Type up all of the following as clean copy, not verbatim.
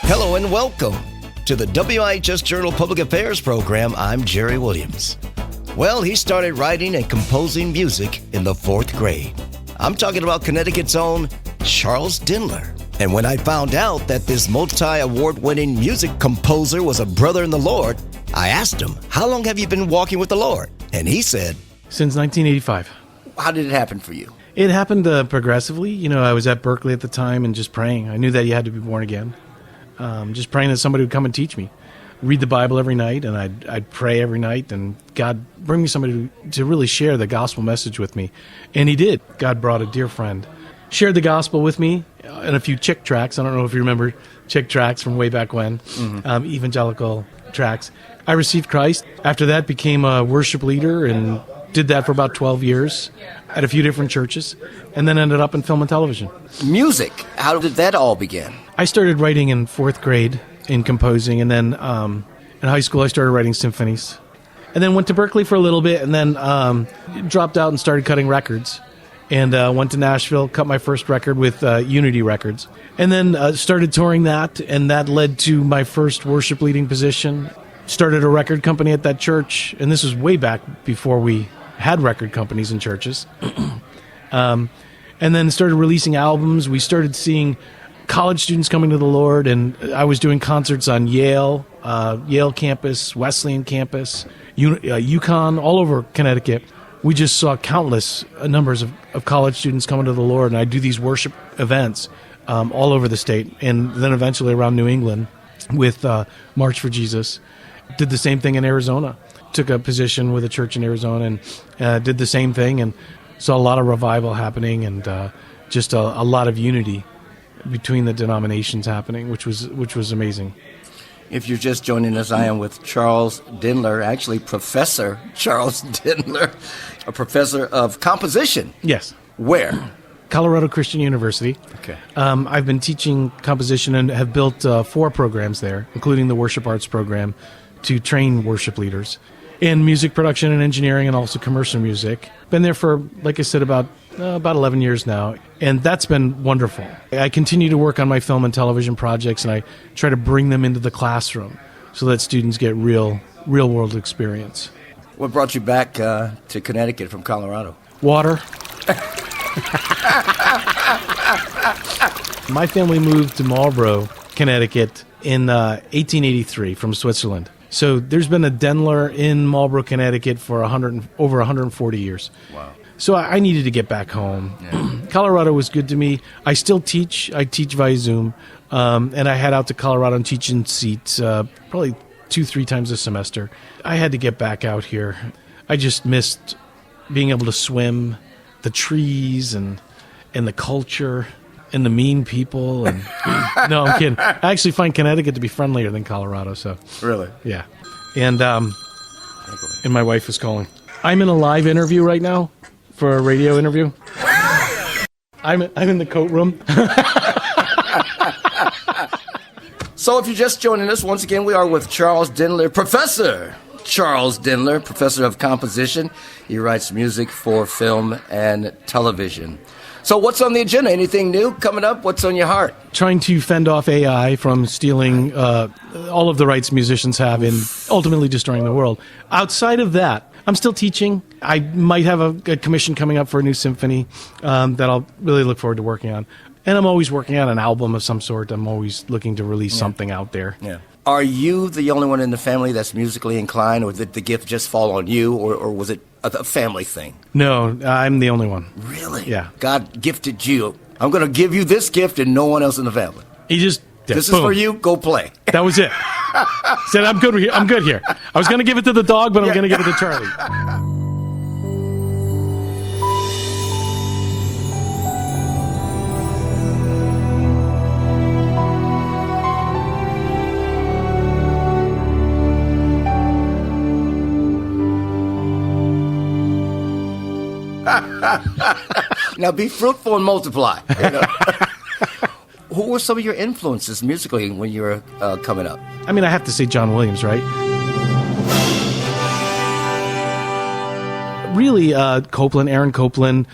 Hello and welcome to the WIHS Journal Public Affairs program. I'm Jerry Williams. Well, he started writing and composing music in the 4th grade. I'm talking about Connecticut's own Charles Denler. And when I found out that this multi-award-winning music composer was a brother in the Lord, I asked him, how long have you been walking with the Lord? And he said, since 1985. How did it happen for you? It happened progressively. You know, I was at Berkeley at the time and just praying. I knew that you had to be born again. Just praying that somebody would come and teach me. Read the Bible every night, and I'd pray every night, and God bring me somebody to really share the gospel message with me. And he did. God brought a dear friend, shared the gospel with me in a few Chick tracts. I don't know if you remember Chick tracts from way back when, evangelical tracts. I received Christ. After that, became a worship leader and did that for about 12 years at a few different churches, and then ended up in film and television. Music, how did that all begin? I started writing in 4th grade in composing, and then in high school I started writing symphonies. And then went to Berkeley for a little bit, and then dropped out and started cutting records. And went to Nashville, cut my first record with Unity Records. And then started touring that, and that led to my first worship leading position. Started a record company at that church, and this was way back before we had record companies in churches. And then started releasing albums. We started seeing college students coming to the Lord, and I was doing concerts on Yale campus, Wesleyan campus, UConn, all over Connecticut. We just saw countless numbers of college students coming to the Lord, and I do these worship events all over the state, and then eventually around New England with March for Jesus. Did the same thing in Arizona. Took a position with a church in Arizona and did the same thing, and saw a lot of revival happening, and just a lot of unity between the denominations happening, which was amazing. If you're just joining us, I am with Charles Denler, actually Professor Charles Denler, a professor of composition. Yes. Where? Colorado Christian University. Okay. I've been teaching composition and have built 4 programs there, including the worship arts program, to train worship leaders in music production and engineering, and also commercial music. Been there for, like I said, about 11 years now, and that's been wonderful. I continue to work on my film and television projects, and I try to bring them into the classroom so that students get real world experience. What brought you back to Connecticut from Colorado? Water. My family moved to Marlborough, Connecticut in 1883 from Switzerland. So there's been a Denler in Marlborough, Connecticut for over 140 years. Wow. So I needed to get back home. Yeah. Colorado was good to me. I still teach. I teach via Zoom. And I head out to Colorado and teach in seats probably 2-3 times a semester. I had to get back out here. I just missed being able to swim, the trees, and the culture, and the mean people. And no, I'm kidding. I actually find Connecticut to be friendlier than Colorado. So really, yeah. And my wife is calling. I'm in a live interview right now for a radio interview. I'm in the coat room. So if you're just joining us, once again, we are with Charles Denler, Professor Charles Denler, Professor of Composition. He writes music for film and television. So what's on the agenda? Anything new coming up? What's on your heart? Trying to fend off AI from stealing all of the rights musicians have in ultimately destroying the world. Outside of that, I'm still teaching. I might have a commission coming up for a new symphony that I'll really look forward to working on. And I'm always working on an album of some sort. I'm always looking to release something out there. Yeah. Are you the only one in the family that's musically inclined, or did the gift just fall on you, or was it a family thing? No, I'm the only one. Really? Yeah. God gifted you. I'm going to give you this gift and no one else in the family. He just... This boom. is for you. Go play. That was it. Said, I'm good here. I'm good here. I was going to give it to the dog, but I'm going to give it to Charlie. Now be fruitful and multiply. You know? Who were some of your influences musically when you were coming up? I mean, I have to say John Williams, right? Really, Copeland, Aaron Copeland.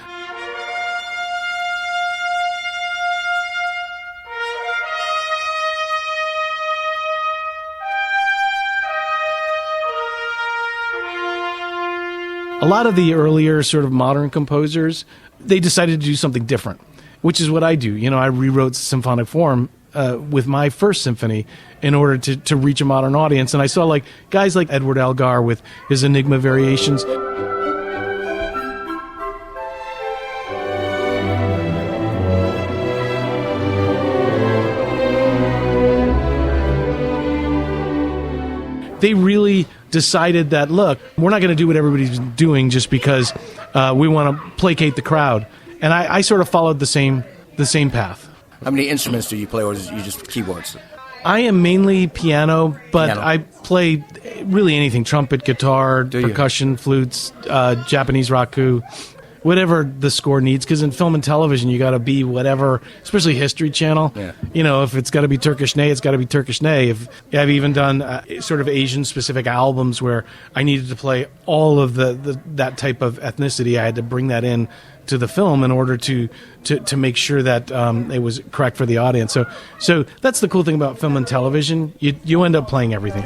A lot of the earlier sort of modern composers, they decided to do something different, which is what I do. I rewrote symphonic form with my first symphony in order to reach a modern audience. And I saw guys like Edward Elgar with his Enigma variations. They really decided that, look, we're not going to do what everybody's doing just because we want to placate the crowd. And I sort of followed the same path. How many instruments do you play, or is you just keyboards? I am mainly piano, but I play really anything: trumpet, guitar, percussion, flutes, Japanese raku, whatever the score needs. Because in film and television, you got to be whatever, especially History Channel. Yeah. If it's got to be Turkish Ney, it's got to be Turkish Ney. I've even done sort of Asian-specific albums where I needed to play all of that type of ethnicity. I had to bring that in to the film in order to make sure that it was correct for the audience. So that's the cool thing about film and television. You end up playing everything.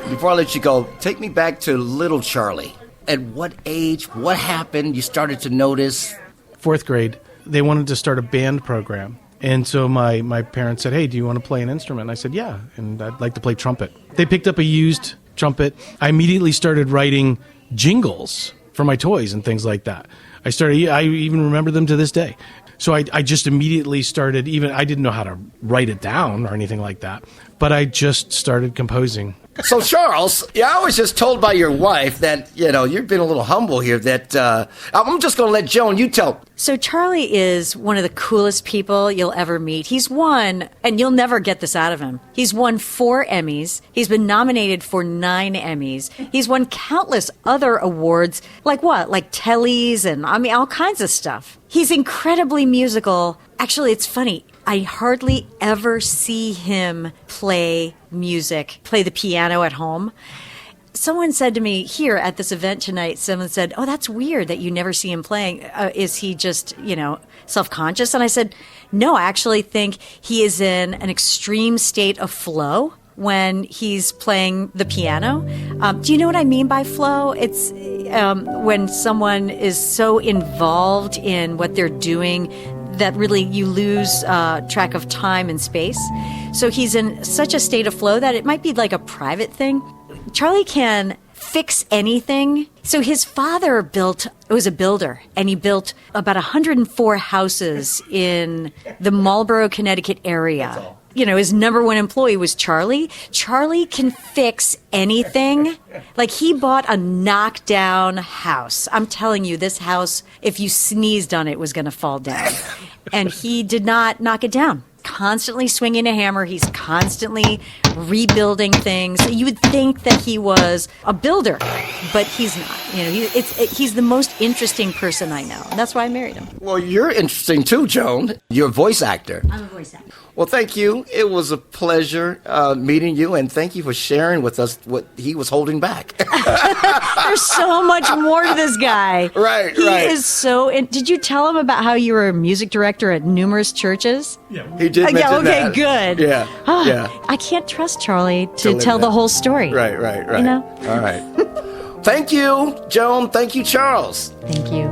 Before I let you go, take me back to little Charlie. At what age, what happened, you started to notice? 4th grade. They wanted to start a band program. And so my parents said, hey, do you want to play an instrument? And I said, yeah, and I'd like to play trumpet. They picked up a used trumpet. I immediately started writing jingles for my toys and things like that. I even remember them to this day. So I just immediately started, I didn't know how to write it down or anything like that, but I just started composing. So, Charles, I was just told by your wife that, you've been a little humble here, that I'm just going to let Joan, you tell. So Charlie is one of the coolest people you'll ever meet. He's won, and you'll never get this out of him, he's won 4 Emmys. He's been nominated for 9 Emmys. He's won countless other awards, like Tellys and, all kinds of stuff. He's incredibly musical. Actually, it's funny. I hardly ever see him play the piano at home. Someone said to me here at this event tonight, someone said, oh, that's weird that you never see him playing. Is he just, self-conscious? And I said, no, I actually think he is in an extreme state of flow when he's playing the piano. Do you know what I mean by flow? It's when someone is so involved in what they're doing that really you lose track of time and space. So he's in such a state of flow that it might be like a private thing. Charlie can fix anything. So his father was a builder, and he built about 104 houses in the Marlborough, Connecticut area. His number 1 employee was Charlie. Charlie can fix anything. Like, he bought a knockdown house. I'm telling you, this house, if you sneezed on it, was going to fall down. And he did not knock it down. Constantly swinging a hammer. He's constantly rebuilding things. You would think that he was a builder, but he's not. He's the most interesting person I know. And that's why I married him. Well, you're interesting too, Joan. You're a voice actor. I'm a voice actor. Well, thank you. It was a pleasure meeting you, and thank you for sharing with us what he was holding back. There's so much more to this guy. Right. He is so... Did you tell him about how you were a music director at numerous churches? Yeah, he did mention that. Okay, good. Yeah. I can't trust Charlie to tell the whole story. Right. All right. Thank you, Joan. Thank you, Charles. Thank you.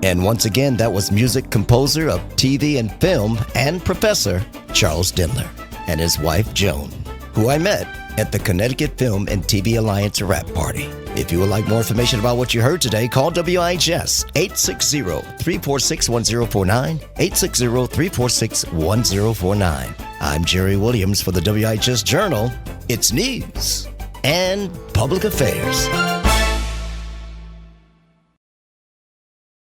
And once again, that was music composer of TV and film and professor Charles Denler and his wife Joan, who I met at the Connecticut Film and TV Alliance wrap party. If you would like more information about what you heard today, call WIHS 860-346-1049, 860-346-1049. I'm Jerry Williams for the WIHS Journal. It's news and public affairs.